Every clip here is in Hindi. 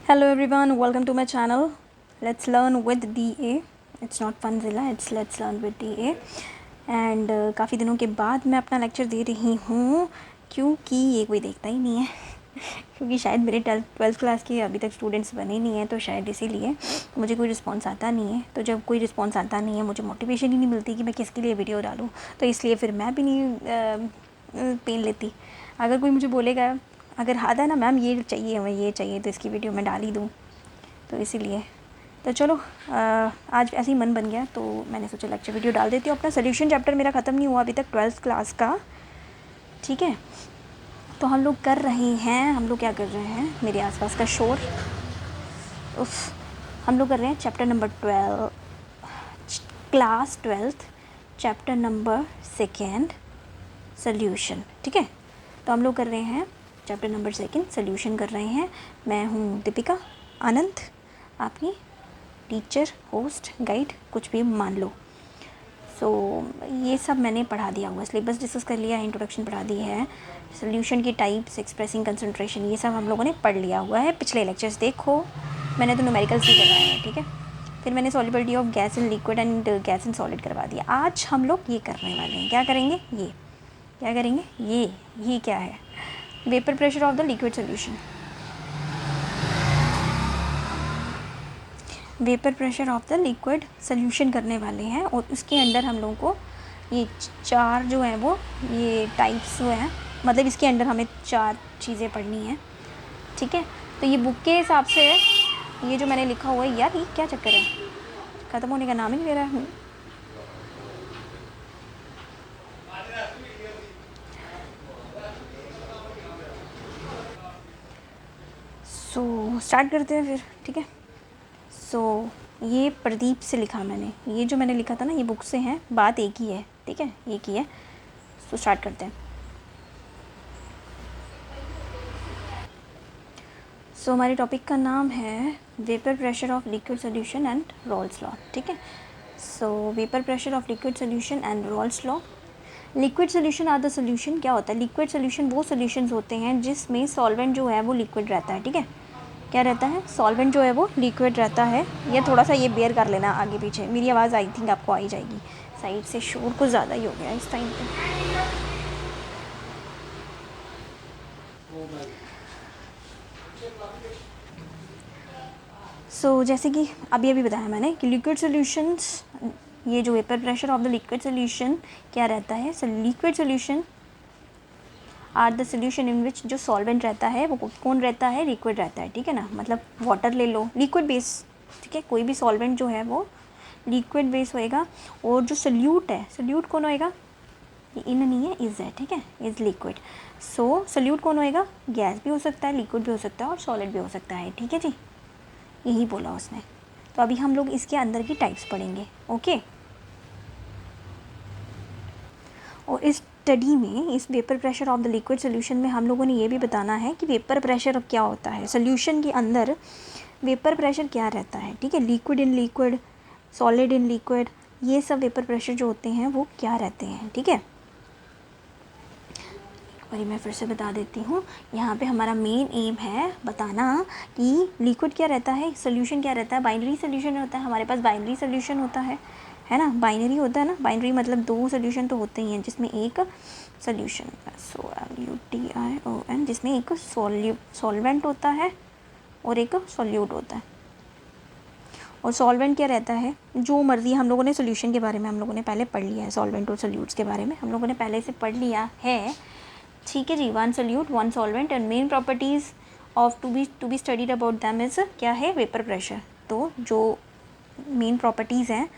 Hello everyone, welcome to my channel. Let's learn with DA. It's not Funzilla, it's Let's Learn with DA. And काफ़ी दिनों के बाद मैं अपना लेक्चर दे रही हूँ क्योंकि ये कोई देखता ही नहीं है क्योंकि शायद मेरे 12th क्लास के अभी तक स्टूडेंट्स बने नहीं हैं, तो शायद इसीलिए मुझे कोई रिस्पॉन्स आता नहीं है। तो जब कोई रिस्पॉन्स आता नहीं है मुझे मोटिवेशन ही नहीं मिलती कि मैं किसके लिए वीडियो डालूँ, तो इसलिए फिर मैं भी नहीं पेन लेती। अगर कोई मुझे बोलेगा, अगर आता है ना मैम ये चाहिए हमें ये चाहिए, तो इसकी वीडियो मैं डाल ही दूँ, तो इसीलिए। तो चलो आज ऐसे ही मन बन गया तो मैंने सोचा लेक्चर वीडियो डाल देती हूँ। अपना सोल्यूशन चैप्टर मेरा ख़त्म नहीं हुआ अभी तक 12th क्लास का, ठीक है। तो हम लोग कर रहे हैं, हम लोग क्या कर रहे हैं, मेरे आसपास का शोर, उफ। हम लोग कर रहे हैं chapter number 12, class 12th, chapter number 2 solution, ठीक है। तो हम लोग कर रहे हैं चैप्टर नंबर 2 सोल्यूशन कर रहे हैं। मैं हूँ दीपिका आनंद, आपकी टीचर, होस्ट, गाइड, कुछ भी मान लो। ये सब मैंने पढ़ा दिया हुआ, सिलेबस डिस्कस कर लिया है, इंट्रोडक्शन पढ़ा दी है, सोल्यूशन की टाइप्स, एक्सप्रेसिंग कंसंट्रेशन, ये सब हम लोगों ने पढ़ लिया हुआ है। पिछले लेक्चर्स देखो, मैंने तो न्यूमेरिकल्स भी करवाए हैं, ठीक है। फिर मैंने solubility of gas in liquid and gas in solid करवा दिया। आज हम लोग ये करने वाले हैं, क्या करेंगे, ये क्या करेंगे, ये क्या है, vapour pressure of the liquid solution. Vapour pressure of the liquid solution करने वाले हैं, और उसके अंदर हम लोगों को ये 4 जो है वो ये टाइप्स जो हैं, मतलब इसके अंदर हमें 4 चीज़ें पढ़नी हैं, ठीक है। तो ये बुक के हिसाब से है, ये जो मैंने लिखा हुआ है, यार ये क्या चक्कर है, ख़त्म होने का नाम ही नहीं ले रहा है। स्टार्ट करते हैं फिर, ठीक है। ये प्रदीप से लिखा मैंने, ये जो मैंने लिखा था ना, ये बुक से है, बात एक ही है, ठीक है, एक ही है। स्टार्ट करते हैं। हमारे टॉपिक का नाम है vapour pressure of liquid solution and Raoult's law, ठीक है। Vapour pressure of liquid solution and Raoult's law. Liquid solution are the solution, क्या होता है लिक्विड सोल्यूशन, वो सोल्यूशंस होते हैं जिसमें सॉल्वेंट जो है वो लिक्विड रहता है, ठीक है। क्या रहता है, सॉल्वेंट जो है वो लिक्विड रहता है। या थोड़ा सा ये बेयर कर लेना, आगे पीछे मेरी आवाज़ आई थिंक आपको आई जाएगी, साइड से शोर कुछ ज़्यादा ही हो गया इस टाइम पे। जैसे कि अभी बताया मैंने कि लिक्विड सोल्यूशंस, ये जो vapour pressure of the liquid solution क्या रहता है, liquid solution are the solution in which, जो सॉल्वेंट रहता है वो कौन रहता है, लिक्विड रहता है, ठीक है ना। मतलब वाटर ले लो, लिक्विड बेस, ठीक है, कोई भी सॉल्वेंट जो है वो लिक्विड बेस होएगा। और जो सोल्यूट है, सोल्यूट कौन होएगा, ये इन नहीं है, इज़ है, ठीक है, इज़ लिक्विड। सोल्यूट कौन होएगा, गैस भी हो सकता है, लिक्विड भी हो सकता है, और सॉलिड भी हो सकता है, ठीक है जी, यही बोला उसने। तो अभी हम लोग इसके अंदर की टाइप्स पढ़ेंगे, ओके। और इस स्टडी में, इस vapour pressure of the liquid solution में हम लोगों ने ये भी बताना है कि वेपर प्रेशर क्या होता है, सोल्यूशन के अंदर वेपर प्रेशर क्या रहता है, ठीक है। Liquid in liquid, solid in liquid, ये सब वेपर प्रेशर जो होते हैं वो क्या रहते हैं, ठीक है। और मैं फिर से बता देती हूँ, यहाँ पे हमारा मेन एम है बताना कि लिक्विड क्या रहता है, सोल्यूशन क्या रहता है। बाइनरी सोल्यूशन होता है, हमारे पास बाइनरी सोल्यूशन होता है ना, बाइनरी होता है ना, बाइनरी मतलब 2 सोल्यूशन तो होते ही हैं, जिसमें एक सोल्यूशन SOLUTION, जिसमें एक सॉल्वेंट होता है और एक सोल्यूट होता है। और सॉल्वेंट क्या रहता है, जो मर्जी, हम लोगों ने सोल्यूशन के बारे में हम लोगों ने पहले पढ़ लिया है, सॉल्वेंट और सोल्यूट्स के बारे में हम लोगों ने पहले से पढ़ लिया है, ठीक है जी। 1 solute 1 solvent, and main properties of to be studied about them is क्या है, वेपर प्रेशर। तो जो मेन प्रॉपर्टीज़ हैं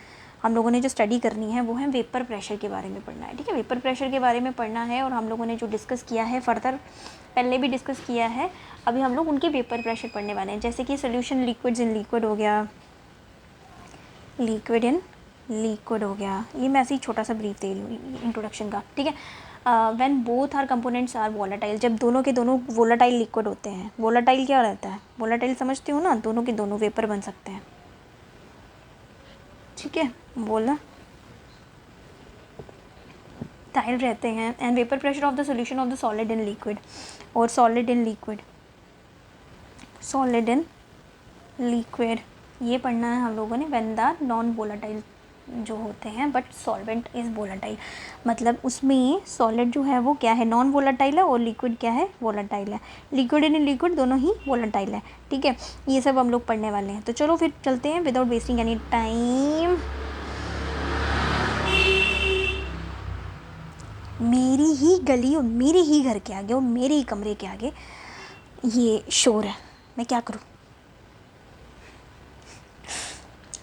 हम लोगों ने जो स्टडी करनी है वो है वेपर प्रेशर के बारे में पढ़ना है, ठीक है। वेपर प्रेशर के बारे में पढ़ना है, और हम लोगों ने जो डिस्कस किया है फर्दर, पहले भी डिस्कस किया है, अभी हम लोग उनके वेपर प्रेशर पढ़ने वाले हैं। जैसे कि सोल्यूशन लिक्विड्स इन लिक्विड हो गया, लिक्विड इन लिक्विड हो गया, ये मैं ऐसे ही छोटा सा ब्रीफ दे रही हूँ इंट्रोडक्शन का, ठीक है। When both are components are volatile, जब दोनों के दोनों वोलाटाइल लिक्विड होते हैं। वोलाटाइल क्या रहता है, वोलाटाइल समझते हो ना, दोनों के दोनों वेपर बन सकते हैं, ठीक है, बोला टाइल रहते हैं। And vapour pressure of the solution of the solid in liquid, और solid in liquid, solid in liquid, ये पढ़ना है हम लोगों ने। व्हेन द नॉन वोलेटाइल जो होते हैं बट सॉल्वेंट इज़ वोलेटाइल, मतलब उसमें सॉलिड जो है वो क्या है, नॉन वोलेटाइल है, और लिक्विड क्या है, वोलेटाइल है। लिक्विड एंड लिक्विड दोनों ही वोलेटाइल है, ठीक है। ये सब हम लोग पढ़ने वाले हैं। तो चलो फिर चलते हैं विदाउट वेस्टिंग एनी टाइम। मेरी ही गली और मेरे ही घर के आगे और मेरे ही कमरे के आगे ये शोर है, मैं क्या करूँ।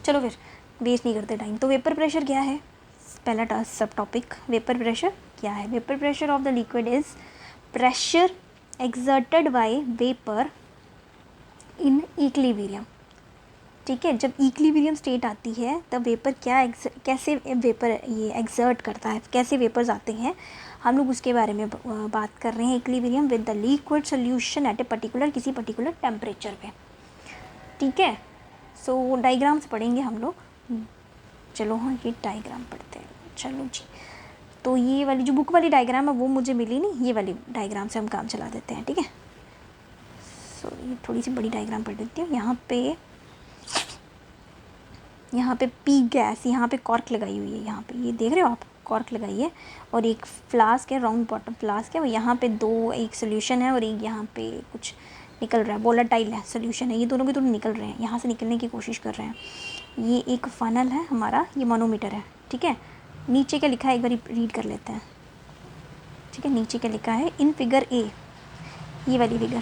चलो फिर वेस्ट नहीं करते टाइम। तो वेपर प्रेशर क्या है, पहला सब टॉपिक, वेपर प्रेशर क्या है। Vapour pressure of the liquid is pressure exerted bye vapour in equilibrium, ठीक है। जब इक्विलिब्रियम स्टेट आती है तब वेपर क्या कैसे वेपर ये एक्सर्ट करता है, कैसे वेपर्स आते हैं, हम लोग उसके बारे में बात कर रहे हैं। Equilibrium with the liquid solution at a particular, किसी पर्टिकुलर टेम्परेचर पे, ठीक है। सो डायग्राम्स पढ़ेंगे हम लोग। चलो हाँ ये डायग्राम पढ़ते हैं, चलो जी। तो ये वाली जो बुक वाली डायग्राम है वो मुझे मिली नहीं, ये वाली डायग्राम से हम काम चला देते हैं, ठीक है। सो ये थोड़ी सी बड़ी डायग्राम पढ़ देती हूँ। यहाँ पे पी गैस, यहाँ पे कॉर्क लगाई हुई है, यहाँ पे ये देख रहे हो आप, कॉर्क लगाई है, और एक फ्लास्क है, राउंड बॉटम फ्लास्क है, और यहाँ पे दो, एक सोल्यूशन है और एक यहाँ पे कुछ निकल रहा है, वोलेटाइल है, सोल्यूशन है, ये दोनों के दोनों निकल रहे हैं, यहाँ से निकलने की कोशिश कर रहे हैं। ये एक फनल है हमारा, ये मानोमीटर है, ठीक है। नीचे क्या लिखा है एक बार रीड कर लेते हैं, ठीक है। नीचे क्या लिखा है, इन फिगर ए, ये वाली फिगर,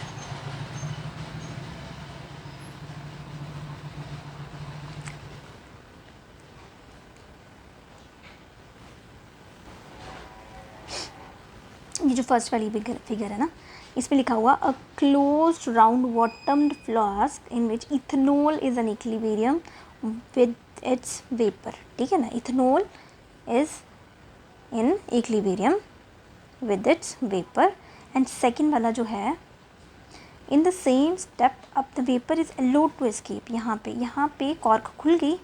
ये जो फर्स्ट वाली फिगर है ना, इसमें लिखा हुआ a closed round bottomed flask in which ethanol is an equilibrium with its vapour, ठीक है ना। Ethanol is in equilibrium with its vapour. And second वाला जो है, in the same step up the vapour is allowed to escape, यहाँ पे कॉर्क खुल गई,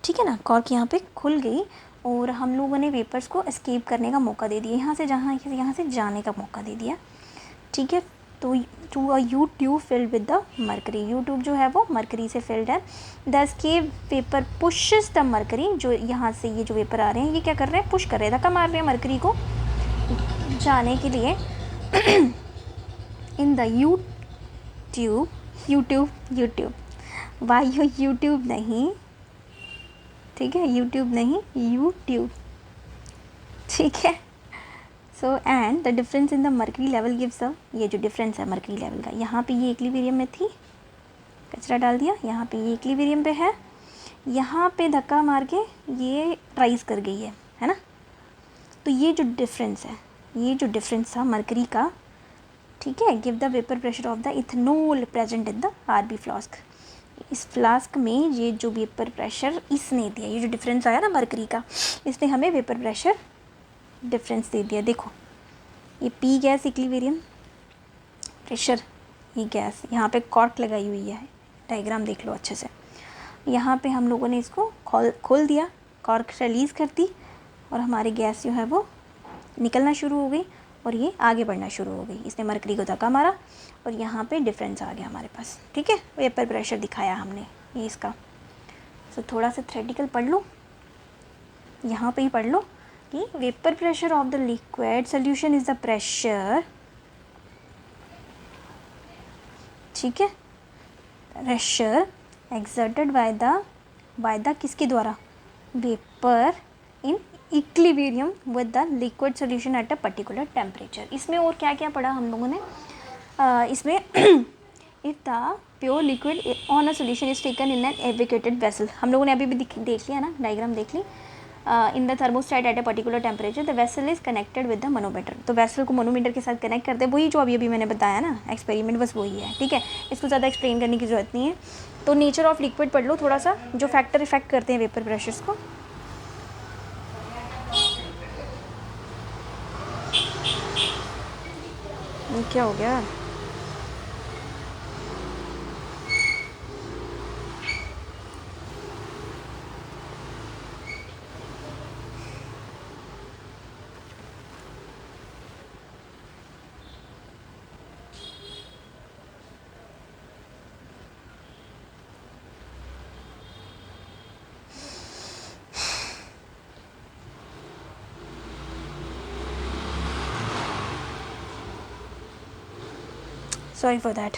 ठीक है ना, कॉर्क यहाँ पे खुल गई और हम लोगों ने वेपर्स को एस्केप करने का मौका दे दिया, यहाँ से जाने का मौका दे दिया, ठीक है। तो to a U tube filled with the mercury, U tube जो है वो मरकरी से फिल्ड है। The escape vapour pushes the mercury, जो यहाँ से ये जो वेपर आ रहे हैं ये क्या कर रहे हैं, पुश कर रहे हैं, धक्का मार रहे हैं मरकरी को जाने के लिए। इन द यूट्यूब वायु यूट्यूब नहीं, ठीक है, यूट्यूब नहीं, यूट्यूब, ठीक है। So and the difference in the mercury level gives a, ये जो डिफरेंस है मर्करी लेवल का, यहाँ पे ये इक्विलिब्रियम में थी, कचरा डाल दिया, यहाँ पे ये इक्विलिब्रियम पे है, यहाँ पे धक्का मार के ये राइज कर गई है ना। तो ये जो डिफरेंस है, ये जो डिफरेंस था मर्करी का, ठीक है, give the vapour pressure of the ethanol present in the RB flask, इस फ्लास्क में ये जो वेपर प्रेशर इसने दिया, ये जो डिफरेंस आया ना मर्करी का, इसने हमें वेपर प्रेशर डिफरेंस दे दिया। देखो ये पी गैस इक्विलिब्रियम प्रेशर, ये गैस, यहाँ पे कॉर्क लगाई हुई है, डायग्राम देख लो अच्छे से। यहाँ पे हम लोगों ने इसको खोल दिया, कॉर्क रिलीज़ कर दी और हमारी गैस जो है वो निकलना शुरू हो गई और ये आगे बढ़ना शुरू हो गई। इसने मरकरी को धक्का मारा और यहाँ पे डिफरेंस आ गया हमारे पास, ठीक है। वेपर प्रेशर दिखाया हमने ये इसका। सो थोड़ा सा थ्योरेटिकल पढ़ लो, यहाँ पे ही पढ़ लो कि vapour pressure of the liquid solution is the pressure, ठीक है, प्रेशर एक्सर्टेड बाय द किसके द्वारा, vapour in equilibrium with the liquid solution at a particular temperature. इसमें और क्या क्या पढ़ा हम लोगों ने, इसमें if the pure liquid on a solution is taken in an evacuated vessel, हम लोगों ने अभी भी देख लिया ना, डायग्राम देख ली। In the thermostat at a particular temperature the vessel is connected with the manometer, तो वेसल को मनोमीटर के साथ कनेक्ट करते हैं, वही जो अभी मैंने बताया ना एक्सपेरिमेंट, बस वही है, ठीक है। इसको ज़्यादा एक्सप्लेन करने की जरूरत नहीं है। तो नेचर ऑफ लिक्विड पढ़ लो थोड़ा सा, जो फैक्टर इफेक्ट करते हैं वेपर प्रेशर्स को। क्या हो गया, सॉरी फॉर दैट।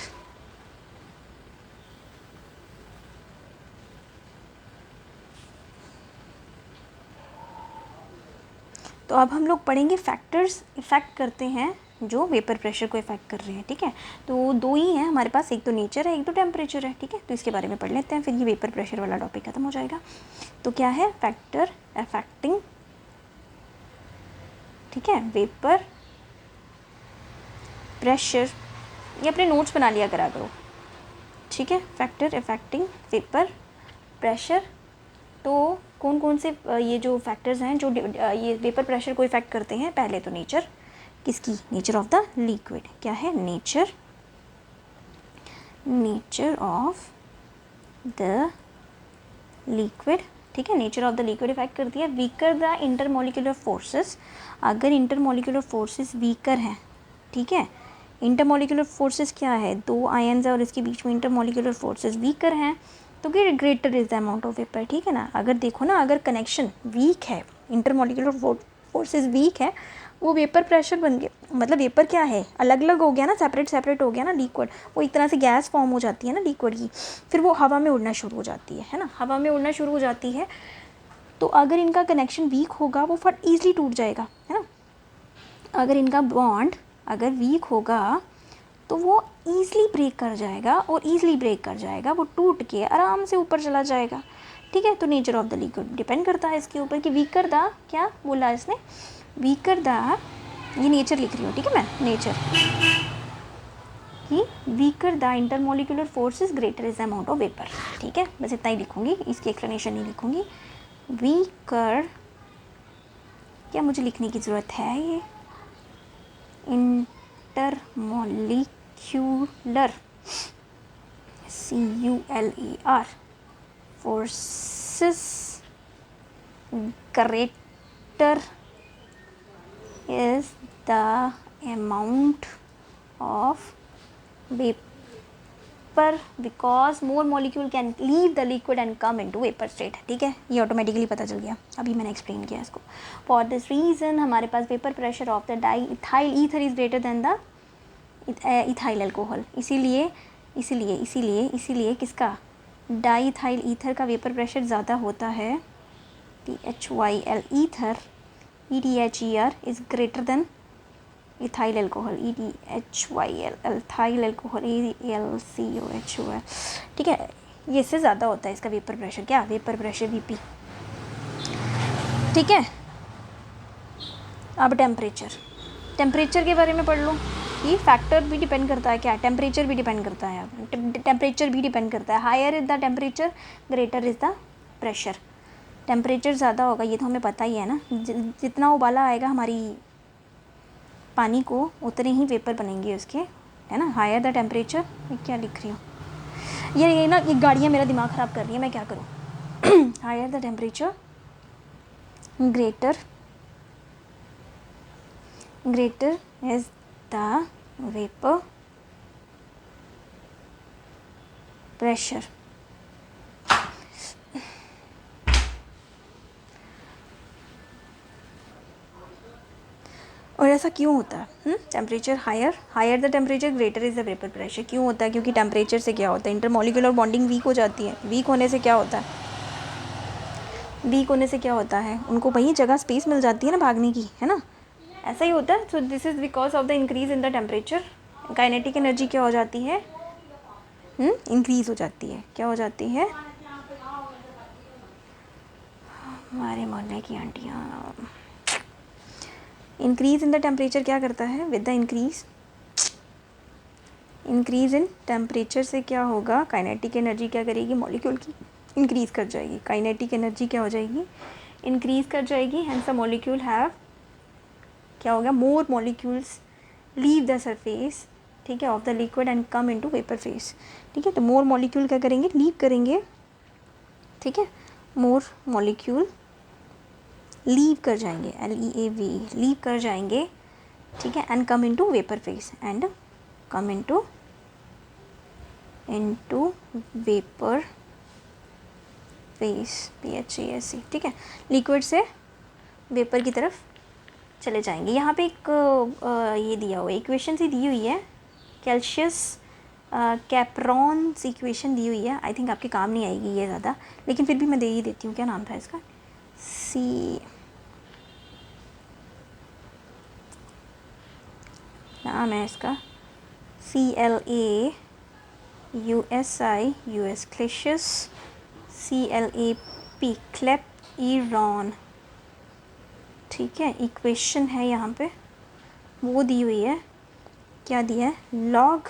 तो अब हम लोग पढ़ेंगे फैक्टर्स इफ़ेक्ट करते हैं जो वेपर प्रेशर को इफ़ेक्ट कर रहे हैं, ठीक है। तो दो ही हैं हमारे पास, एक तो नेचर है, एक तो टेम्परेचर है, ठीक है। तो इसके बारे में पढ़ लेते हैं, फिर ये वेपर प्रेशर वाला टॉपिक खत्म हो जाएगा। तो क्या है फैक्टर अफेक्टिंग, ठीक है, वेपर प्रेशर। ये अपने नोट्स बना लिया करा करो, ठीक है। Factor affecting vapour pressure. तो कौन कौन से ये जो फैक्टर्स हैं जो ये वेपर प्रेशर को इफ़ेक्ट करते हैं। पहले तो नेचर, किसकी, नेचर ऑफ द लिक्विड। क्या है, नेचर ऑफ द लिक्विड, ठीक है। Nature of the liquid effect करती है। वीकर द इंटरमोलिकुलर फोर्सेस, अगर इंटरमोलिकुलर फोर्सेस वीकर हैं, ठीक है। इंटरमोलिकुलर फोर्सेस क्या है, दो आयन्स है और इसके बीच में इंटरमोलिकुलर फोर्सेस वीकर हैं, तो greater is the amount of vapour, ठीक है ना। अगर देखो ना, अगर कनेक्शन वीक है, इंटरमोलिकुलर फोर्सेस वीक है, वो वेपर प्रेशर बन गया, मतलब वेपर क्या है, अलग अलग हो गया ना, सेपरेट हो गया ना लिक्विड, वो एक तरह से गैस फॉर्म हो जाती है ना लिक्विड की, फिर वो हवा में उड़ना शुरू हो जाती है ना, हवा में उड़ना शुरू हो जाती है। तो अगर इनका कनेक्शन वीक होगा वो फट ईजिली टूट जाएगा, है ना। अगर इनका बॉन्ड अगर वीक होगा तो वो ईजिली ब्रेक कर जाएगा, और ईजिली ब्रेक कर जाएगा, वो टूट के आराम से ऊपर चला जाएगा, ठीक है। तो nature of the liquid depend करता है इसके ऊपर कि वीकर द, क्या बोला इसने, वीकर द, ये नेचर लिख रही हूँ, ठीक है, मैं नेचर कि weaker the intermolecular force is greater is the amount of vapour, ठीक है। बस इतना ही लिखूंगी, इसकी एक्सप्लेनेशन नहीं लिखूंगी। वीकर, क्या मुझे लिखने की ज़रूरत है, ये intermolecular CULER forces greater is the amount of vapor because more molecule can leave the liquid and come into vapor state, ठीक है। ये ऑटोमेटिकली पता चल गया, अभी मैंने एक्सप्लेन किया इसको। फॉर दिस रीज़न हमारे पास vapour pressure of the diethyl ether is greater than the ethyl alcohol. इसीलिए किसका, डाई इथाइल ईथर का वेपर प्रेशर ज़्यादा होता है, THYL ether, ETHER is greater than ethyl alcohol, ETHYL ethyl alcohol, ALCOHOL, ठीक है। ये इससे ज़्यादा होता है इसका वेपर प्रेशर, क्या, वेपर प्रेशर VP, ठीक है। अब टेम्परेचर के बारे में पढ़ लो। ये फैक्टर भी डिपेंड करता है, क्या, टेम्परेचर भी डिपेंड करता है, टेम्परेचर भी डिपेंड करता है। Higher is the temperature greater is the pressure. Temperature ज़्यादा होगा, ये तो हमें पता ही है ना, जितना उबाला आएगा हमारी पानी को उतने ही वेपर बनेंगे उसके, है ना। हायर द टेम्परेचर, क्या लिख रही हूँ, ये ना, ये गाड़ियाँ मेरा दिमाग ख़राब कर रही है, मैं क्या करूँ। Higher the temperature greater is the vapor pressure। और ऐसा क्यों होता है, temperature higher the temperature greater is the vapour pressure, क्यों होता है, क्योंकि टेम्परेचर से क्या होता है, इंटरमोलिकुलर बॉन्डिंग वीक हो जाती है। वीक होने से क्या होता है, उनको वही जगह स्पेस मिल जाती है ना भागने की, है ना, ऐसा ही होता है। So this is because of the increase in the temperature, kinetic energy क्या हो जाती है, इंक्रीज हो जाती है, क्या हो जाती है, हमारे मोहल्ले की आंटियाँ, इंक्रीज इन द टेम्परेचर क्या करता है, with the increase in temperature से क्या होगा, काइनेटिक एनर्जी क्या करेगी, मॉलिक्यूल की इंक्रीज़ कर जाएगी, काइनेटिक एनर्जी क्या हो जाएगी, इंक्रीज़ कर जाएगी। हैंस द मॉलिक्यूल हैव, क्या हो गया, मोर मॉलिक्यूल्स लीव द सरफेस, ठीक है, of the liquid and come into vapour face, ठीक है। तो मोर मॉलिक्यूल क्या करेंगे, लीव करेंगे, ठीक है, मोर मॉलिक्यूल लीव कर जाएंगे, LEAV, लीव कर जाएंगे, ठीक है, and come into vapour face, and come into vapour face, PHASE, ठीक है, लिक्विड से वेपर की तरफ चले जाएंगे। यहाँ पे एक ये दिया हुआ है, इक्वेशन सी दी हुई है, कैल्शियस कैप्रॉन्स इक्वेशन दी हुई है, आई थिंक आपके काम नहीं आएगी ये ज़्यादा, लेकिन फिर भी मैं दे ही देती हूँ। क्या नाम था इसका? नाम है इसका CLAUSI क्लेशियस, CLAP क्लेपईरॉन, ठीक है। इक्वेशन है यहाँ पे वो दी हुई है, क्या दिया है? Log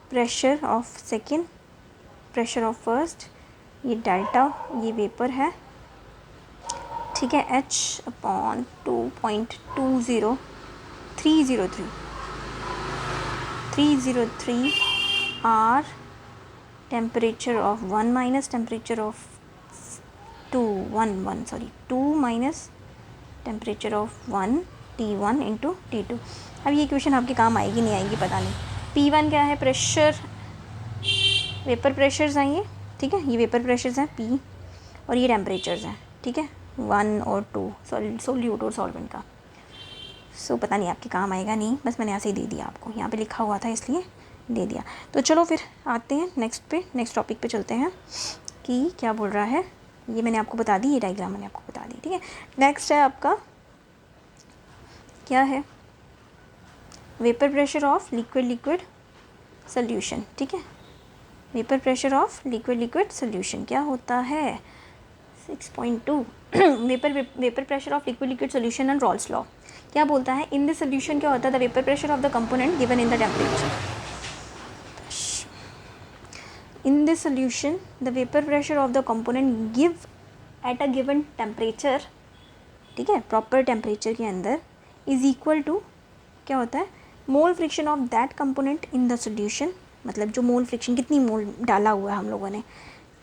pressure of second, pressure of first, ये डेल्टा, ये वेपर है, ठीक है। H/2.20303 R, temperature of 1 minus temperature of 2 minus temperature of 1 T1 into T2। अब ये इक्वेशन आपके काम आएगी नहीं आएगी पता नहीं। P1 क्या है? प्रेशर, वेपर प्रेशर्स हैं ये, ठीक है। ये वेपर प्रेशर्स हैं P, और ये टेम्परेचर्स हैं, ठीक है, 1 और 2 सोल्यूट और सॉल्वेंट का। सो पता नहीं आपके काम आएगा नहीं, बस मैंने ऐसे ही दे दिया आपको, यहाँ पे लिखा हुआ था इसलिए दे दिया। तो चलो फिर आते हैं नेक्स्ट टॉपिक पे चलते हैं कि क्या बोल रहा है। ये मैंने आपको बता दी, ये डायग्राम मैंने आपको बता दी, ठीक है। नेक्स्ट है आपका क्या है? Vapour pressure of liquid solution, ठीक है। Vapour pressure of liquid solution क्या होता है? 6.2 vapour pressure of liquid solution and Raoult's law क्या बोलता है? इन दिस सोल्यूशन क्या होता है? The vapour pressure of the component given in the temperature. In this solution the vapour pressure of the component give at a given temperature, ठीक है, प्रॉपर टेम्परेचर के अंदर, इज इक्वल टू क्या होता है? मोल fraction of that component in the solution, मतलब जो मोल फ्रिक्शन, कितनी मोल डाला हुआ है हम लोगों ने,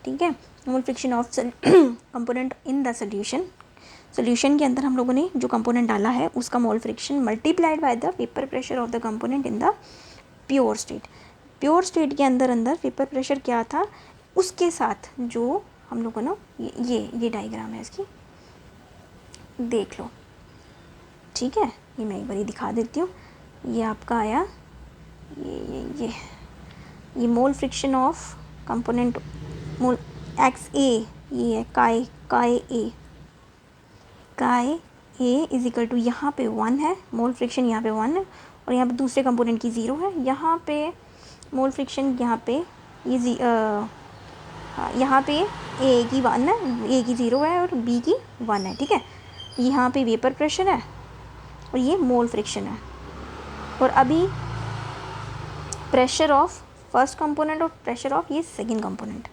ठीक है। मोल fraction of component in the solution के अंदर हम लोगों ने जो कंपोनेंट डाला है उसका mole fraction multiplied by the vapour pressure of the component in the pure state. Pure state के अंदर वेपर प्रेशर क्या था उसके साथ जो हम लोगों ने ये डायग्राम है इसकी, देख लो, ठीक है। ये मैं एक बार दिखा देती हूँ। ये आपका आया ये मोल fraction of component mole XA, ये है काई ए इज इक्वल टू, यहाँ पे 1 है मोल फ्रिक्शन, यहाँ पे 1 है, और यहाँ पे दूसरे कंपोनेंट की 0 है। यहाँ पे मोल फ्रिक्शन, यहाँ पे ये यहाँ पे ए की 1 है, ए की 0 है और बी की 1 है, ठीक है। यहाँ पे वेपर प्रेशर है और ये मोल फ्रिक्शन है, और अभी प्रेशर ऑफ फर्स्ट कंपोनेंट और प्रेशर ऑफ ये सेकंड कंपोनेंट,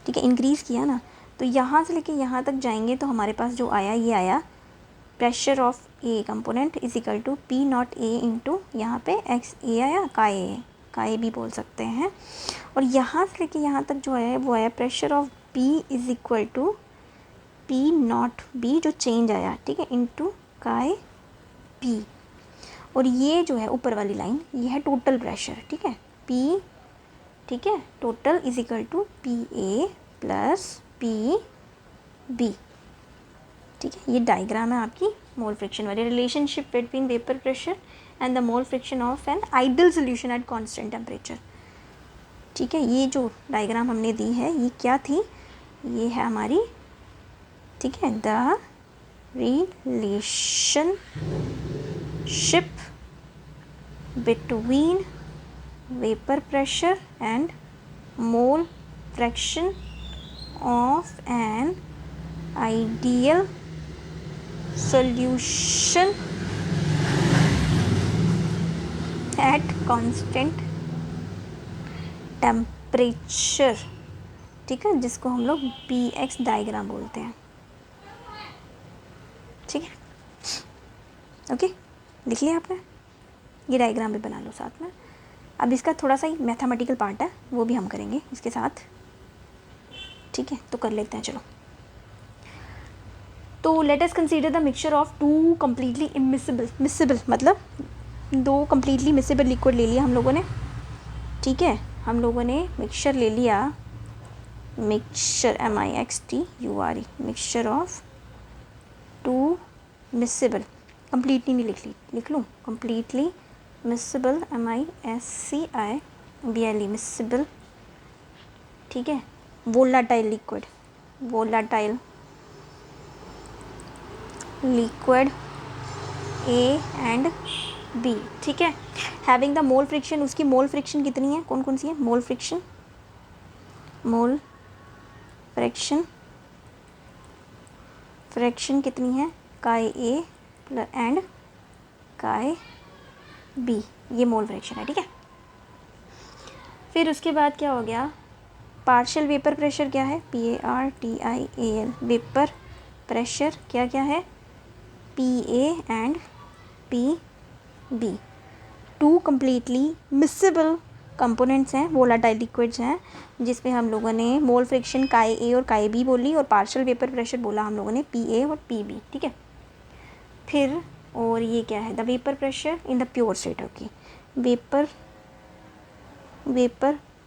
ठीक है, इंक्रीज़ किया ना। तो यहाँ से लेके यहाँ तक जाएंगे तो हमारे पास जो आया ये आया pressure of A component is equal to P not A into यहाँ पे XA आया, काए भी बोल सकते हैं। और यहाँ से लेके यहाँ तक जो आया वो आया pressure of B is equal to P not B जो चेंज आया, ठीक है, इंटू काए P। और ये जो है ऊपर वाली लाइन ये है टोटल प्रेशर, ठीक है, P, ठीक है, total is equal to PA plus PB, ठीक है। ये डायग्राम है आपकी मोल फ्रिक्शन वाली, relationship between vapour pressure and the mole fraction of an ideal solution at constant temperature, ठीक है। ये जो डायग्राम हमने दी है ये क्या थी? ये है हमारी, ठीक है, the relationship between vapour pressure and mole fraction of an ideal solution at constant temperature, ठीक है, जिसको हम लोग PX डायग्राम बोलते हैं, ठीक है। ओके, लिख लिया आपने? ये डायग्राम भी बना लो साथ में। अब इसका थोड़ा सा ही मैथमेटिकल पार्ट है वो भी हम करेंगे इसके साथ, ठीक है। तो कर लेते हैं, चलो। तो let us consider the mixture of two completely miscible मतलब 2 कम्प्लीटली मिसिबल लिक्विड ले लिया हम लोगों ने, ठीक है। हम लोगों ने मिक्सचर ले लिया, mixture MIXTURE, mixture of 2 miscible, completely नहीं लिख लूँ, कम्प्लीटली मिसिबल, MISCIBLE, मिसिबल, ठीक है। Volatile liquid, volatile liquid A and B, ठीक है। हैविंग द मोल फ्रिक्शन, उसकी मोल फ्रिक्शन कितनी है, कौन कौन सी है, मोल फ्रिक्शन, मोल फ्रैक्शन कितनी है, काई A एंड काई B, ये मोल फ्रैक्शन है, ठीक है। फिर उसके बाद क्या हो गया, पार्शियल वेपर प्रेशर क्या है, PARTIAL, वेपर प्रेशर क्या क्या है, PA and PB, two completely miscible components हैं, वोलाटाइल लिक्विड्स हैं, जिसमें हम लोगों ने मोल फ्रिक्शन काई A और काई B बोली और पार्शियल वेपर प्रेशर बोला हम लोगों ने PA और PB, ठीक है। फिर और ये क्या है, the vapour pressure in the pure state, okay, vapour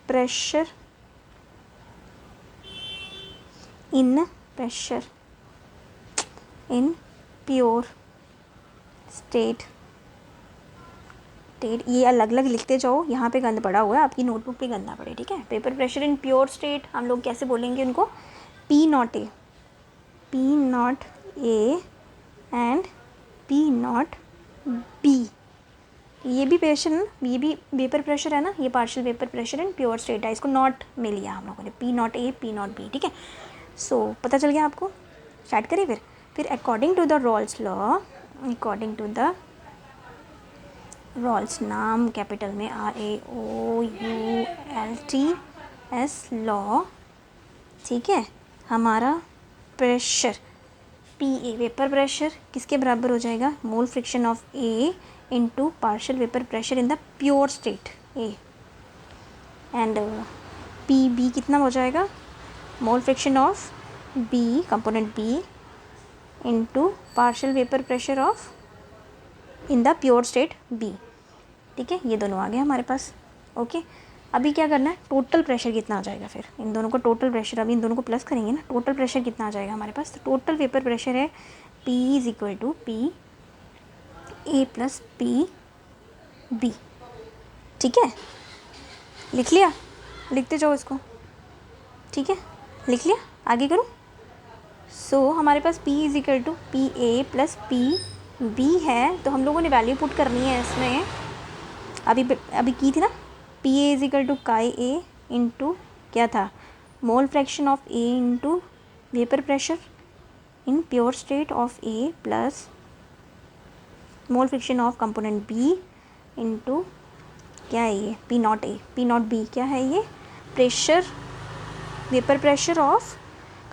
pressure in pure state, ये अलग अलग लिखते जाओ, यहाँ पे गंद पड़ा हुआ है, आपकी नोटबुक पे गंद ना पड़े, ठीक है। Vapour pressure in pure state हम लोग कैसे बोलेंगे उनको, P0 A and P0 B, ये भी प्रेशर, ये भी वेपर प्रेशर है ना, ये partial vapour pressure in pure state है, इसको नॉट में लिया हम लोगों ने, P0 A P0 B, ठीक है। सो पता चल गया आपको, स्टार्ट करें फिर according to the Raoult's law, according to the Raoult's, नाम कैपिटल में RAOULTS लॉ, ठीक है। हमारा प्रेशर PA वेपर प्रेशर किसके बराबर हो जाएगा, मोल fraction of A into partial vapour pressure in the pure state A, and PB कितना हो जाएगा, मोल fraction of B component B into partial vapour pressure of in the pure state B, ठीक है। ये दोनों आ गए हमारे पास, ओके। अभी क्या करना है, टोटल प्रेशर कितना आ जाएगा, फिर इन दोनों को टोटल प्रेशर, अभी इन दोनों को प्लस करेंगे ना, टोटल प्रेशर कितना आ जाएगा हमारे पास, तो टोटल वेपर प्रेशर है P is equal to PA plus PB, ठीक है। लिख लिया, लिखते जाओ इसको, ठीक है, लिख लिया, आगे करूँ। सो हमारे पास P is equal to PA plus PB है, तो हम लोगों ने वैल्यू पुट करनी है इसमें, अभी की थी ना, PA इज इक्वल टू काई A इंटू क्या था, मोल fraction of A into vapour pressure in pure state of A plus mole fraction of component B into क्या है ये, P0 A P0 B, क्या है ये, pressure, vapour pressure of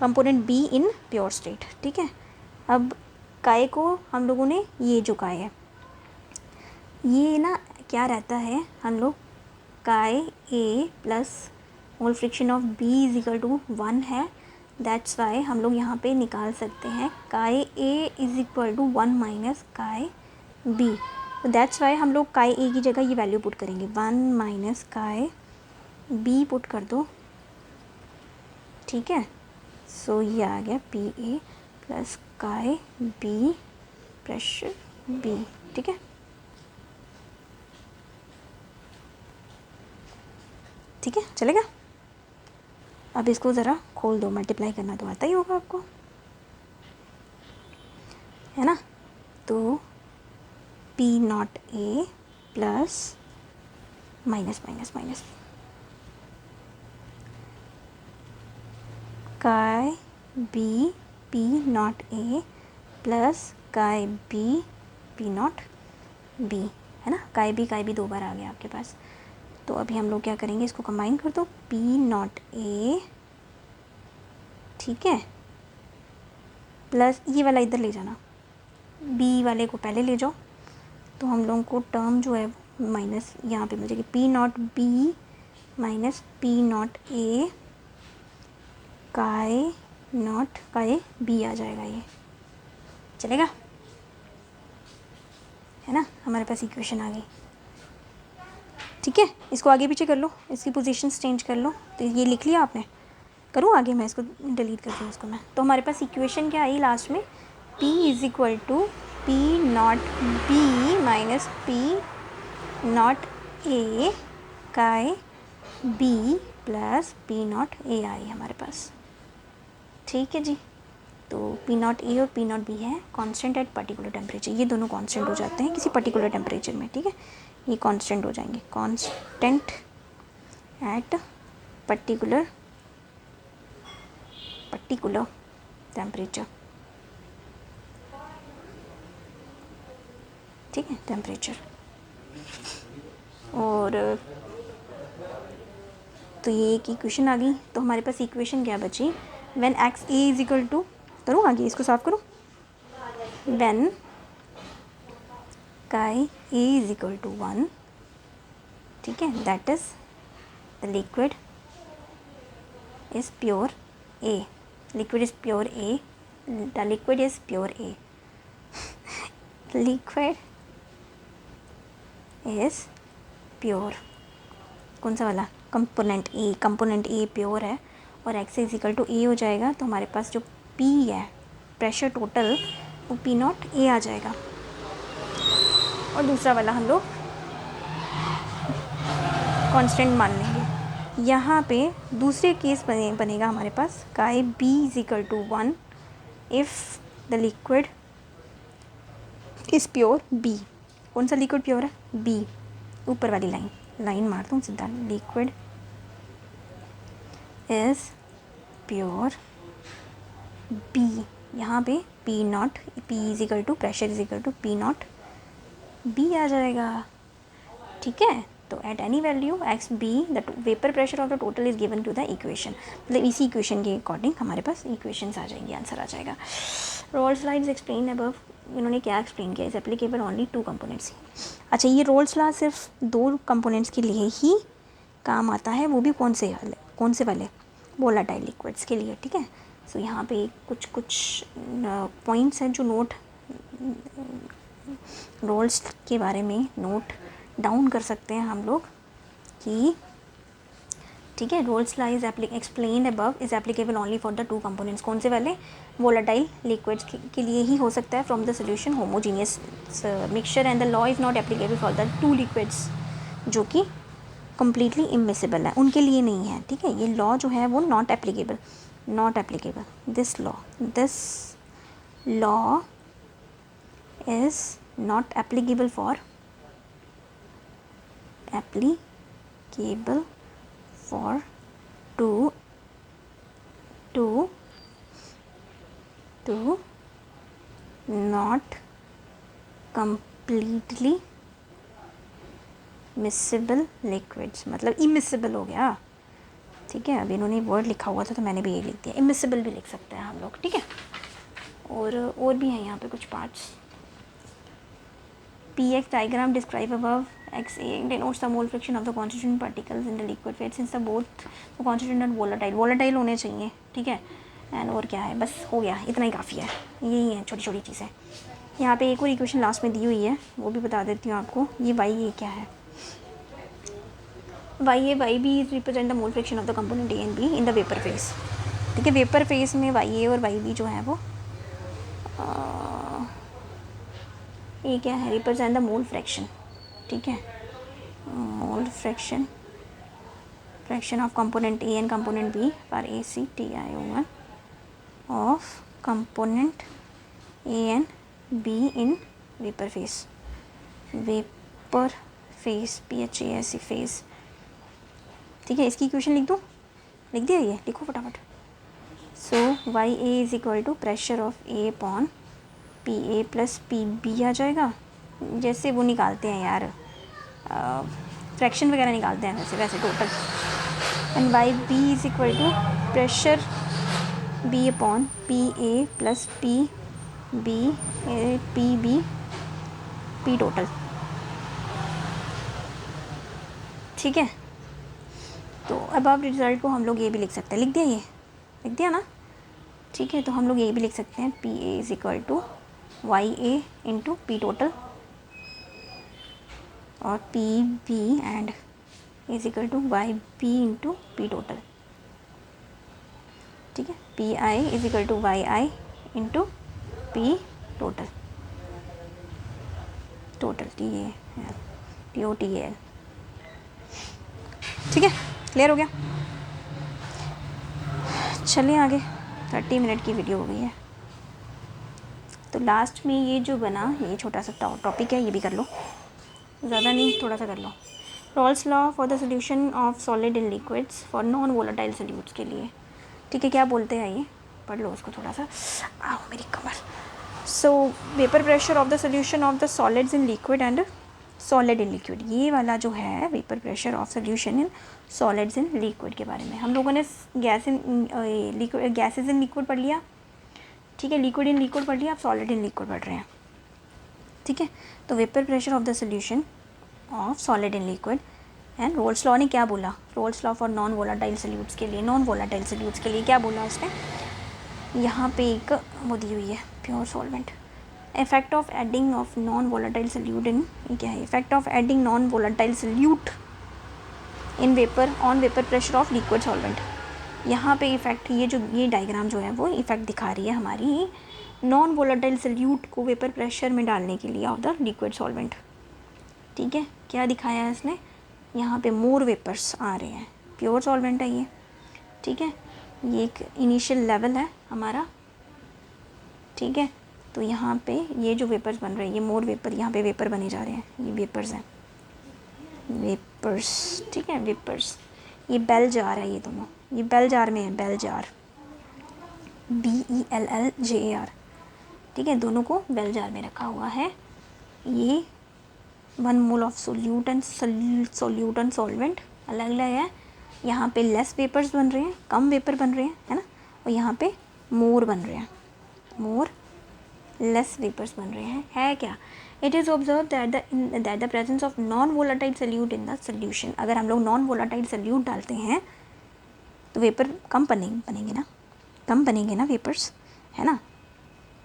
component B in pure state, ठीक है। अब काय को हम लोगों ने ये जो काय है, ये ना क्या रहता है, हम लोग chi A plus mole fraction of B is equal to 1 है, दैट्स वाई हम लोग यहाँ पे निकाल सकते हैं chi A is equal to 1 minus chi B, तो दैट्स वाई हम लोग काय A की जगह ये वैल्यू पुट करेंगे, 1 माइनस काय B पुट कर दो, ठीक है। सो ये आ गया PA प्लस काय B प्रेशर B, ठीक है, ठीक है, चलेगा। अब इसको ज़रा खोल दो, मल्टीप्लाई करना तो आता ही होगा आपको, है ना। तो P0 A plus minus minus minus chi B P0 A plus काय B P0 B, है ना, काय B दो बार आ गया आपके पास। तो अभी हम लोग क्या करेंगे, इसको कंबाइन कर दो, P0 A, ठीक है, प्लस ये वाला इधर ले जाना, B वाले को पहले ले जाओ, तो हम लोगों को टर्म जो है माइनस यहाँ पे मिल जाएगी, P0 B minus P0 A काय B आ जाएगा, ये चलेगा, है ना। हमारे पास इक्वेशन आ गई, ठीक है। इसको आगे पीछे कर लो, इसकी पोजीशंस चेंज कर लो, तो ये लिख लिया आपने, करूँ आगे, मैं इसको डिलीट कर दूँ इसको मैं, तो हमारे पास इक्वेशन क्या आई लास्ट में, P is equal to P0 B minus P not A chi B plus P nought A आई हमारे पास। ठीक है जी। तो पी नॉट ए और पी नॉट बी है कांस्टेंट एट पर्टिकुलर टेम्परेचर, ये दोनों कांस्टेंट हो जाते हैं किसी पर्टिकुलर टेम्परेचर में। ठीक है, ये कांस्टेंट हो जाएंगे, कांस्टेंट एट पर्टिकुलर टेम्परेचर। ठीक है, टेम्परेचर। और तो ये एक इक्वेशन आ गई। तो हमारे पास इक्वेशन क्या बची, when X A is equal to, करूँ आगे इसको साफ करूँ, व्हेन काई ए इज इक्वल टू 1, ठीक है, that is the liquid is pure A. Liquid is pure A. The liquid is pure A. Liquid is pure. कौन सा वाला, component A, component a pure है और एक्स इज इक्वल टू ए हो जाएगा। तो हमारे पास जो पी है, प्रेशर टोटल, वो पी नॉट ए आ जाएगा। और दूसरा वाला हम लोग कांस्टेंट मान लेंगे। यहाँ पे दूसरे केस बनेगा हमारे पास chi B is equal to 1 if the liquid is pure B. कौन सा लिक्विड प्योर है, बी। ऊपर वाली लाइन मारता हूँ सीधा, लिक्विड इज़ प्योर बी। यहाँ पे P nought, P is equal to pressure is equal to P nought B आ जाएगा। ठीक है, तो at any value X B the vapour pressure of the total is given to the equation. मतलब इसी इक्वेशन के अकॉर्डिंग हमारे पास इक्वेशंस आ जाएंगे, आंसर आ जाएगा। Roles law is explain above, इन्होंने क्या एक्सप्लेन किया, इज एप्लीकेबल ओनली 2 कंपोनेंट्स। अच्छा, ये रोल्स लॉ सिर्फ 2 कंपोनेंट्स के लिए ही काम आता है, वो भी कौन से वाले, वोलेटाइल लिक्विड्स के लिए। ठीक है, सो यहाँ पे कुछ पॉइंट्स हैं जो नोट रोल्स के बारे में नोट डाउन कर सकते हैं हम लोग कि, ठीक है, roles law is explain above is applicable only for the 2 components. कौन से वाले, वोलेटाइल लिक्विड्स के लिए ही हो सकता है from the solution homogeneous mixture, and the law is not applicable for the 2 liquids जो कि कम्प्लीटली इमिसिबल है, उनके लिए नहीं है। ठीक है, ये लॉ जो है वो not applicable. This law is not applicable for two not completely miscible liquids, मतलब इमिसिबल हो गया। ठीक है, अब इन्होंने वर्ड लिखा हुआ था तो मैंने भी ये लिख दिया, इमिसिबल भी लिख सकते हैं हम लोग। ठीक है, और भी हैं यहाँ पे कुछ parts. PX diagram describe above XA denotes the mole fraction of the constituent particles in the liquid phase since the both the constituent are volatile होने चाहिए। ठीक है, एंड और क्या है, बस हो गया, इतना ही काफ़ी है, यही है छोटी छोटी चीज़ें। यहाँ पे एक और इक्वेशन लास्ट में दी हुई है, वो भी बता देती हूँ आपको। ये ये क्या है, YA YB represent the mole fraction of the component A and B in the vapour phase. ठीक है, वेपर फेज में YA और YB जो है वो ये क्या है, रिप्रेजेंट द मोल फ्रैक्शन। ठीक है, mole fraction of component A and component B for ACTiO1 of component A and B in vapour phase. PHASE phase. ठीक है, इसकी इक्वेशन लिख दिया, ये लिखो फटाफट। So YA is equal to pressure of A upon PA plus PB आ जाएगा। जैसे वो निकालते हैं यार, फ्रैक्शन वगैरह निकालते हैं वैसे total. And YB is equal to pressure B upon PA plus PB P total. ठीक है, तो अब आप रिजल्ट को हम लोग ये भी लिख सकते हैं, लिख दिया ना। ठीक है, तो हम लोग ये भी लिख सकते हैं, PA is equal to YA into P total और PB and is equal to YB into P total. ठीक है, PI is equal to YI into P total. ये है TOTAL। ठीक है, क्लियर हो गया। चलिए आगे, 30 मिनट की वीडियो हो गई है। तो लास्ट में ये जो बना, ये छोटा सा टॉपिक है, ये भी कर लो, ज़्यादा नहीं, थोड़ा सा कर लो। Raoult's law for the solution of solid in liquids for non volatile solutes के लिए। ठीक है, क्या बोलते हैं ये, पढ़ लो उसको थोड़ा सा। आओ मेरी कमर। So vapour pressure of the solution of the solids in liquid and solid in liquid, ये वाला जो है vapour pressure of solution in solids in liquid के बारे में हम लोगों ने गैसेज इन लिक्विड पढ़ लिया। ठीक है, लिक्विड इन लिक्विड पढ़ लिया, आप सॉलिड इन लिक्विड पढ़ रहे हैं। ठीक है, तो vapour pressure of the solution of solid in liquid and roles law ने क्या बोला, roles law for non volatile solutes के लिए, नॉन वोलाटाइल सोल्यूट्स के लिए क्या बोला उसने। यहाँ पे एक वो दी हुई है, pure solvent, effect of adding of non volatile solute इन, ये क्या है, effect of adding non volatile solute in vapour on vapour pressure of liquid solvent. यहाँ पे इफेक्ट, ये डायग्राम जो है वो इफेक्ट दिखा रही है हमारी नॉन वोलाटाइल सोल्यूट को वेपर प्रेशर में डालने के लिए ऑफ द लिक्विड सॉल्वेंट। ठीक है, क्या दिखाया है इसने, यहाँ पे मोर वेपर्स आ रहे हैं, प्योर सॉल्वेंट है ये। ठीक है, ये एक इनिशियल लेवल है हमारा। ठीक है, तो यहाँ पे ये जो वेपर्स बन रहे हैं, ये मोर वेपर, यहाँ पे वेपर बने जा रहे हैं, ये वेपर्स हैं, वेपर्स। ठीक है, वेपर्स, ये बेल जार है, ये दोनों, ये बेल जार में है, बेल जार, BELLJAR। ठीक है, दोनों को बेल जार में रखा हुआ है। ये 1 mole of solute and solvent अलग अलग है। यहाँ पे लेस वेपर्स बन रहे हैं, कम वेपर बन रहे हैं, है ना, और यहाँ पे मोर बन रहे हैं, मोर लेस वेपर्स बन रहे हैं। है क्या, it is observe that the presence of non volatile solute in the solution. अगर हम लोग नॉन वोलाटाइल सोल्यूट डालते हैं तो वेपर कम बनेंगे ना, कम बनेंगे ना वेपर्स, है ना।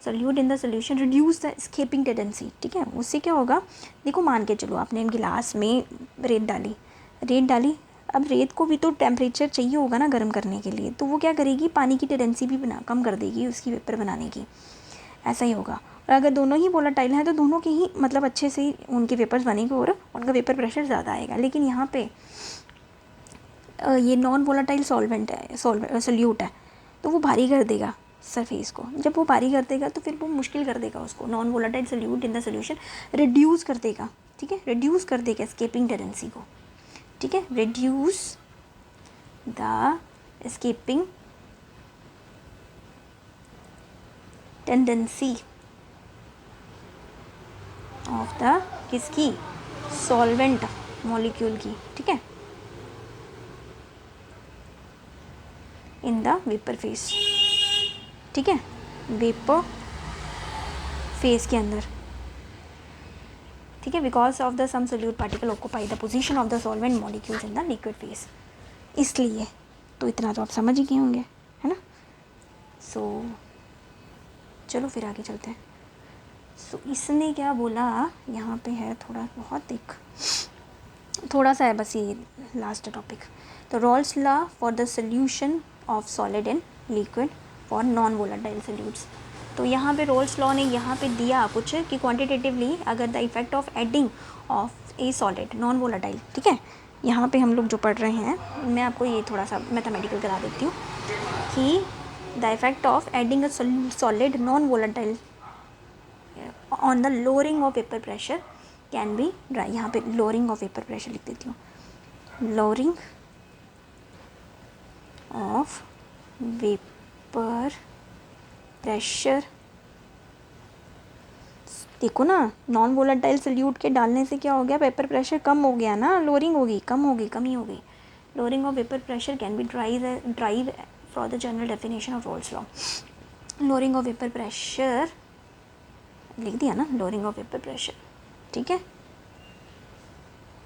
Solute in the solution reduce the escaping tendency. ठीक है, उससे क्या होगा, देखो मान के चलो आपने गिलास में रेत डाली, अब रेत को भी तो टेम्परेचर चाहिए होगा ना गर्म करने के लिए, तो वो क्या करेगी, पानी की टेंडेंसी भी कम कर देगी उसकी वेपर बनाने की, ऐसा ही होगा। और अगर दोनों ही वोलेटाइल हैं तो दोनों के ही मतलब अच्छे से उनके वेपर्स बनेंगे और उनका वेपर प्रेशर ज़्यादा आएगा। लेकिन यहाँ पे ये नॉन वोलाटाइल सॉल्वेंट है, सोल्यूट है, तो वो भारी कर देगा सरफेस को। जब वो भारी कर देगा तो फिर वो मुश्किल कर देगा उसको, non volatile solute in the solution reduce कर देगा। ठीक है, रिड्यूस कर देगा एस्केपिंग टेंडेंसी को। ठीक है, reduce the escaping tendency of the किसकी, सॉल्वेंट मॉलिक्यूल की। ठीक है, इन द वेपर फेस। ठीक है, वेपर फेस के अंदर। ठीक है, because of the some solute particle occupy the position of the solvent molecules in the liquid phase. इसलिए तो इतना तो आप समझ ही गए होंगे, है ना। सो चलो फिर आगे चलते हैं। सो इसने क्या बोला, यहाँ पे है थोड़ा बहुत, एक थोड़ा सा है बस, ये लास्ट टॉपिक। तो Rawls law for the solution of solid in liquid for non volatile solutes. तो यहाँ पे रोल्स लॉ ने यहाँ पे दिया कुछ कि क्वांटिटेटिवली अगर the effect of adding of A solid non volatile. ठीक है, यहाँ पे हम लोग जो पढ़ रहे हैं, मैं आपको ये थोड़ा सा मैथमेटिकल करा देती हूँ कि the effect of adding a solid non volatile on the lowering of vapour pressure can be dry. यहाँ पे लोअरिंग ऑफ वेपर प्रेशर लिख देती हूँ, लोअरिंग ऑफ वेपर प्रेशर। देखो ना, नॉन वोलाटाइल सोल्यूट के डालने से क्या हो गया, वेपर प्रेशर कम हो गया ना, लोअरिंग हो गई, कमी हो गई। Lowering of vapour pressure can be drive for the general definition of roles law. Lowering of vapour pressure लिख दिया ना, लोअरिंग ऑफ वेपर प्रेशर। ठीक है,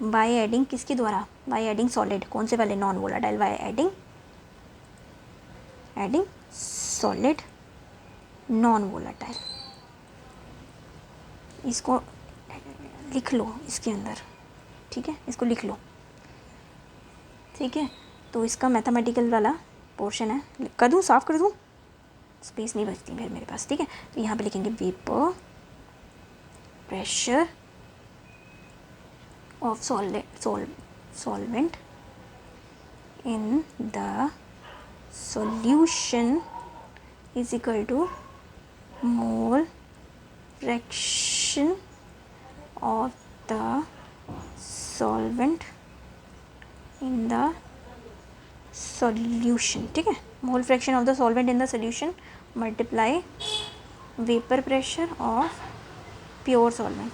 बाय एडिंग किसके द्वारा, बाय एडिंग सॉलिड, कौन से वाले, non volatile, by adding solid non volatile. इसको लिख लो इसके अंदर। ठीक है, इसको लिख लो। ठीक है, तो इसका मैथमेटिकल वाला पोर्शन है, कर दूँ, साफ़ कर दूँ, स्पेस नहीं बचती फिर मेरे पास। ठीक है, तो यहाँ पे लिखेंगे vapour pressure of solvent in the solution is equal to mole fraction of the solvent in the solution. ठीक है, mole fraction of the solvent in the solution multiply vapour pressure of pure solvent.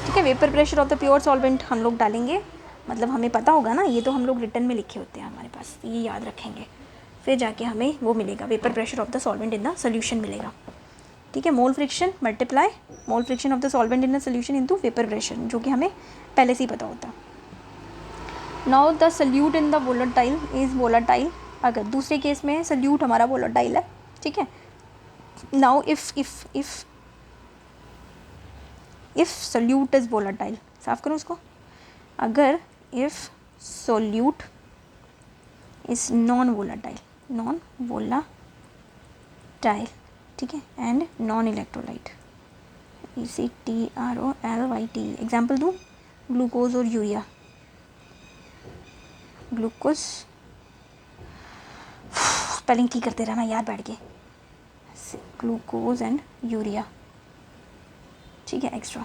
ठीक है, vapour pressure of the pure solvent हम लोग डालेंगे, मतलब हमें पता होगा ना, ये तो हम लोग रिटर्न में लिखे होते हैं हमारे पास, ये याद रखेंगे. फिर जाके हमें वो मिलेगा, vapour pressure of the solvent in the solution मिलेगा. ठीक है, mole fraction multiply mole fraction of the solvent in the solution into vapour pressure, जो कि हमें पहले से ही पता होता. Now the solute in the volatile is volatile. अगर दूसरे केस में सल्यूट हमारा वोलेटाइल है. ठीक है, now if solute is volatile, साफ करूँ उसको. अगर if solute is non volatile, ठीक है, and non electrolyte, ECTROLYT. Example दूँ, ग्लूकोज और यूरिया. ग्लूकोज, स्पेलिंग ठीक करते रहना यार बैठ के. Glucose and urea. ठीक है, एक्स्ट्रा,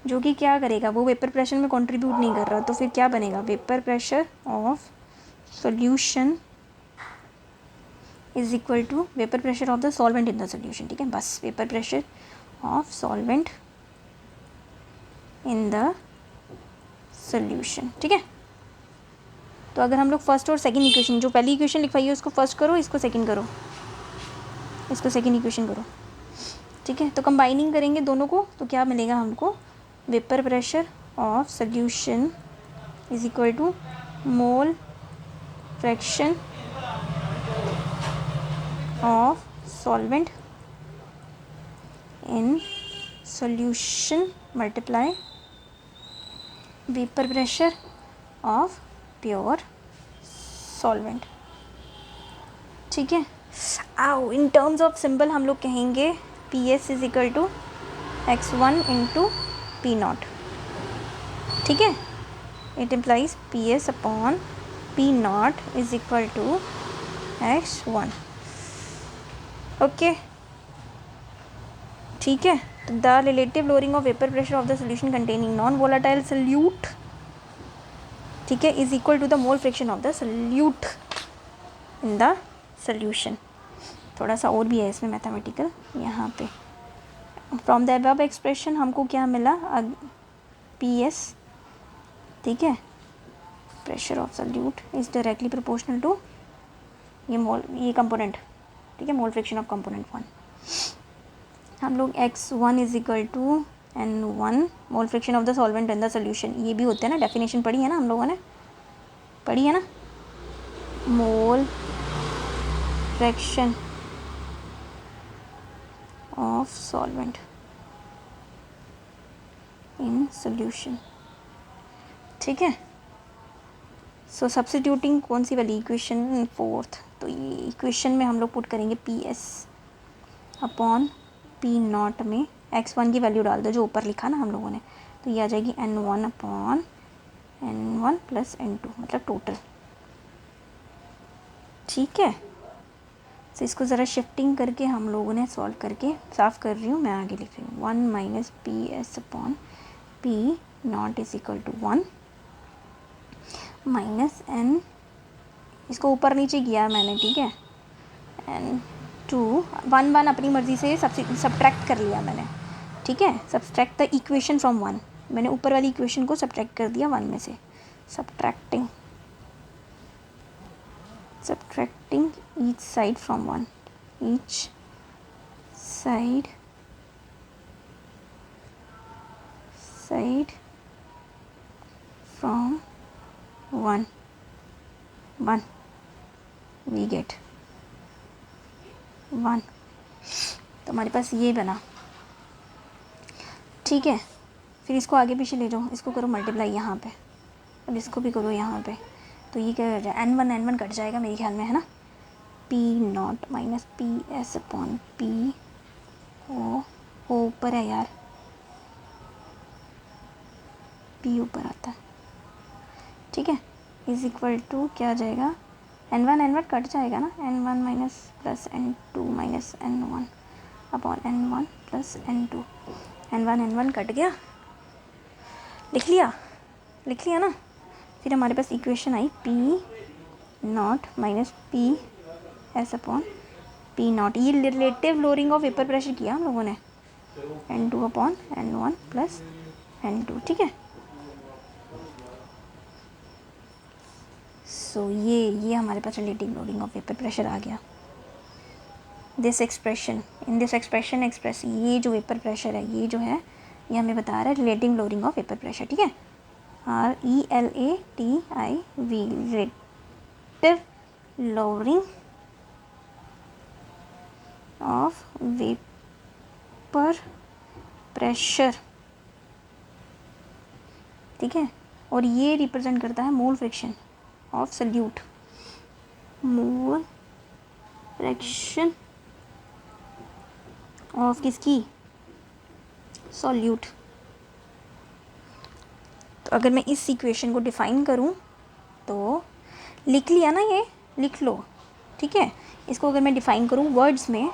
जो कि क्या करेगा, वो वेपर प्रेशर में कंट्रीब्यूट नहीं कर रहा, तो फिर क्या बनेगा, vapour pressure of solution is equal to vapour pressure of the solvent in the solution. ठीक है, बस vapour pressure of solvent in the solution. ठीक है, तो अगर हम लोग फर्स्ट और सेकंड इक्वेशन, जो पहली इक्वेशन लिखवाई है उसको फर्स्ट करो, इसको सेकंड करो, इसको सेकंड इक्वेशन करो. ठीक है, तो कंबाइनिंग करेंगे दोनों को, तो क्या मिलेगा हमको, vapour pressure of solution is equal to mole fraction of solvent in solution multiply vapour pressure of pure solvent. ठीक है, आओ इन टर्म्स ऑफ सिंबल हम लोग कहेंगे PS is equal to x1 into P not. ठीक है, it implies PS upon P not is equal to x1. Okay, ठीक है, तो the relative lowering of vapour pressure of the solution containing non volatile solute, ठीक है, is equal to the mole fraction of the solute in the solution. थोड़ा सा और भी है इसमें मैथमेटिकल यहाँ पे. फ्रॉम द अबव एक्सप्रेशन हमको क्या मिला, PS, ठीक है, pressure of solute is directly proportional to ये कंपोनेंट. ठीक है, मोल फ्रिक्शन ऑफ कंपोनेंट 1. हम लोग x1 is equal to N1 mole fraction of the solvent in the solution, ये भी होते हैं ना, डेफिनेशन पढ़ी है ना हम लोगों ने, पढ़ी है ना, मोल fraction of solvent in solution. ठीक है, सो सब्स्टिट्यूटिंग कौन सी वाली इक्वेशन, फोर्थ, तो ये इक्वेशन में हम लोग पुट करेंगे PS अपॉन पी नॉट में x1 की वैल्यू डाल दो, जो ऊपर लिखा ना हम लोगों ने, तो ये आ जाएगी N1 upon N1 plus N2, मतलब टोटल. ठीक है, तो इसको ज़रा शिफ्टिंग करके हम लोगों ने सॉल्व करके साफ़ कर रही हूँ, मैं आगे लिख रही हूँ. 1 minus PS upon P not is equal to 1 minus N, इसको ऊपर नीचे किया मैंने. ठीक है, N2 1 अपनी मर्ज़ी से सब्ट्रैक्ट कर लिया मैंने. ठीक है, सब्ट्रैक्ट द इक्वेशन फ्रॉम 1, मैंने ऊपर वाली इक्वेशन को सब्ट्रैक्ट कर दिया 1 में से. Subtracting each side from 1, each side from 1 we get 1. तो हमारे पास ये बना. ठीक है, फिर इसको आगे पीछे ले जाओ, इसको करो मल्टीप्लाई यहाँ पे, अब इसको भी करो यहाँ पे, तो ये क्या कर जाए, N1 कट जाएगा मेरे ख्याल में, है ना. P nought minus PS upon P, ओ ऊपर है यार, P ऊपर आता है, ठीक है, इज इक्वल टू क्या आ जाएगा, N1 कट जाएगा ना, N1 minus plus N2 minus N1 upon N1 plus N2, N1 cut गया, लिख लिया ना। फिर हमारे पास इक्वेशन आई P0 minus P S upon P0, ये relative lowering of vapour pressure किया हम लोगों ने, N2 upon N1 plus N2, ठीक है। सो ये हमारे पास relative lowering of vapour pressure आ गया। This expression, in this expression express, ये जो वेपर प्रेशर है ये जो है ये हमें बता रहा है relative lowering of vapour pressure, ठीक है, RELATIV, relative lowering of vapour pressure, ठीक है। और ये रिप्रेजेंट करता है मोल fraction of solute, mole fraction of किसकी, सॉल्यूट। तो अगर मैं इस इक्वेशन को डिफाइन करूं तो लिख लिया ना, ये लिख लो, ठीक है। इसको अगर मैं डिफाइन करूं वर्ड्स में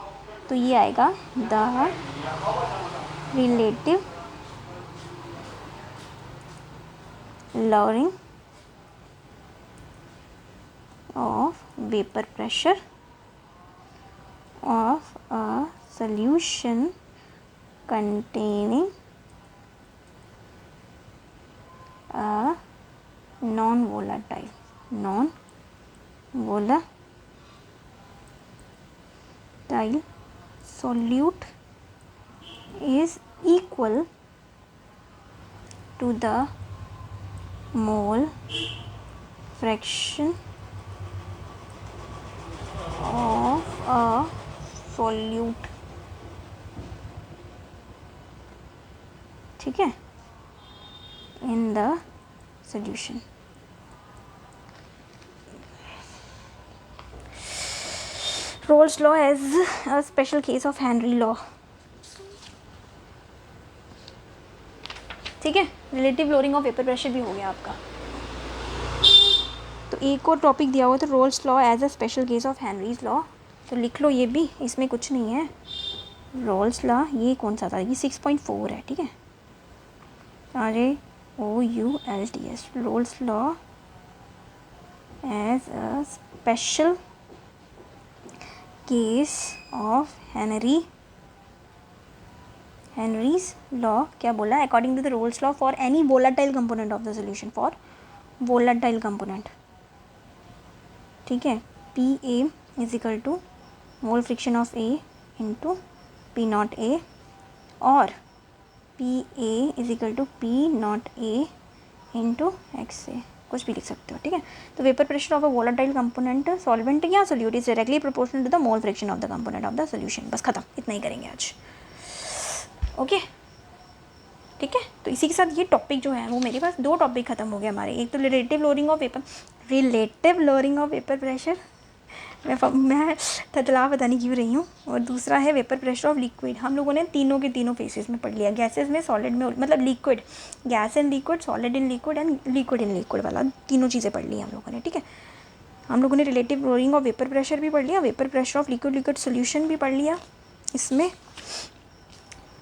तो ये आएगा the relative lowering of vapor pressure of a solution containing a non-volatile solute is equal to the mole fraction of a solute, ठीक है, in the solution। Rolle's law as a special case of Henry law, ठीक है। Relative lowering of vapour pressure भी हो गया आपका। तो एक और टॉपिक दिया हुआ था Raoult's law as a special case of Henry's law, तो लिख लो ये भी, इसमें कुछ नहीं है। रोल्स लॉ ये कौन सा था, ये 6.4 है, ठीक है, RAOULTS, Raoult's law as a special case of Henry's law क्या बोला, according to the Raoult's law for any volatile component of the solution, for volatile component, ठीक है, PA is equal to mole fraction of A into P0A, और PA is equal to P0A into XA, कुछ भी लिख सकते हो, ठीक है। तो vapour pressure of a volatile component solvent या solute is directly proportional to the mole fraction of the component of the solution. बस खत्म, इतना ही करेंगे आज, ओके, ठीक है। तो इसी के साथ ये टॉपिक जो है वो मेरे पास 2 टॉपिक खत्म हो गए हमारे। एक तो relative lowering of vapour pressure, मैं थतला पता नहीं क्यों रही हूँ, और दूसरा है वेपर प्रेशर ऑफ लिक्विड। हम लोगों ने तीनों के तीनों फेसेस में पढ़ लिया, गैसेस में, सॉलिड में, मतलब liquid, gas in liquid, solid in liquid and liquid in liquid वाला, तीनों चीज़ें पढ़ ली हम लोगों ने, ठीक है। हम लोगों ने relative lowering of vapour pressure भी पढ़ लिया, vapour pressure of liquid solution भी पढ़ लिया इसमें।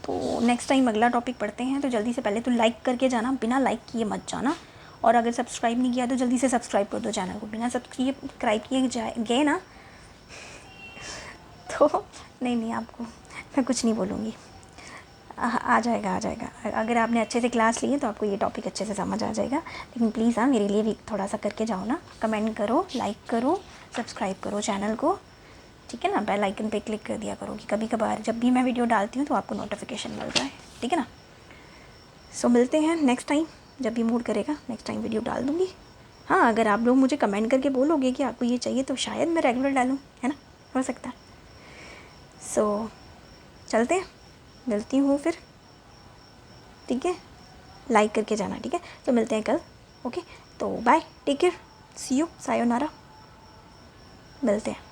तो नेक्स्ट टाइम अगला टॉपिक पढ़ते हैं। तो जल्दी से पहले तो लाइक करके जाना, बिना लाइक किए मत जाना, और अगर सब्सक्राइब नहीं किया तो जल्दी से सब्सक्राइब कर दो चैनल को। बिना सब्सक्राइब किए गए ना तो नहीं आपको मैं कुछ नहीं बोलूँगी, आ जाएगा। अगर आपने अच्छे से क्लास ली है तो आपको ये टॉपिक अच्छे से समझ आ जाएगा। लेकिन प्लीज़ मेरे लिए भी थोड़ा सा करके जाओ ना, कमेंट करो, लाइक करो, सब्सक्राइब करो चैनल को, ठीक है ना। बेल आइकन पे क्लिक कर दिया करो कि कभी कभार जब भी मैं वीडियो डालती हूँ तो आपको नोटिफिकेशन मिल जाए, ठीक है ना। सो मिलते हैं नेक्स्ट टाइम, जब भी मूड करेगा नेक्स्ट टाइम वीडियो डाल दूँगी। हाँ, अगर आप लोग मुझे कमेंट करके बोलोगे कि आपको ये चाहिए तो शायद मैं रेगुलर डालूँ, है ना, हो सकता है। सो चलते हैं, मिलती हूँ फिर, ठीक है। लाइक करके जाना, ठीक है। तो मिलते हैं कल, ओके। तो bye, take care, see you, sayonara, मिलते हैं।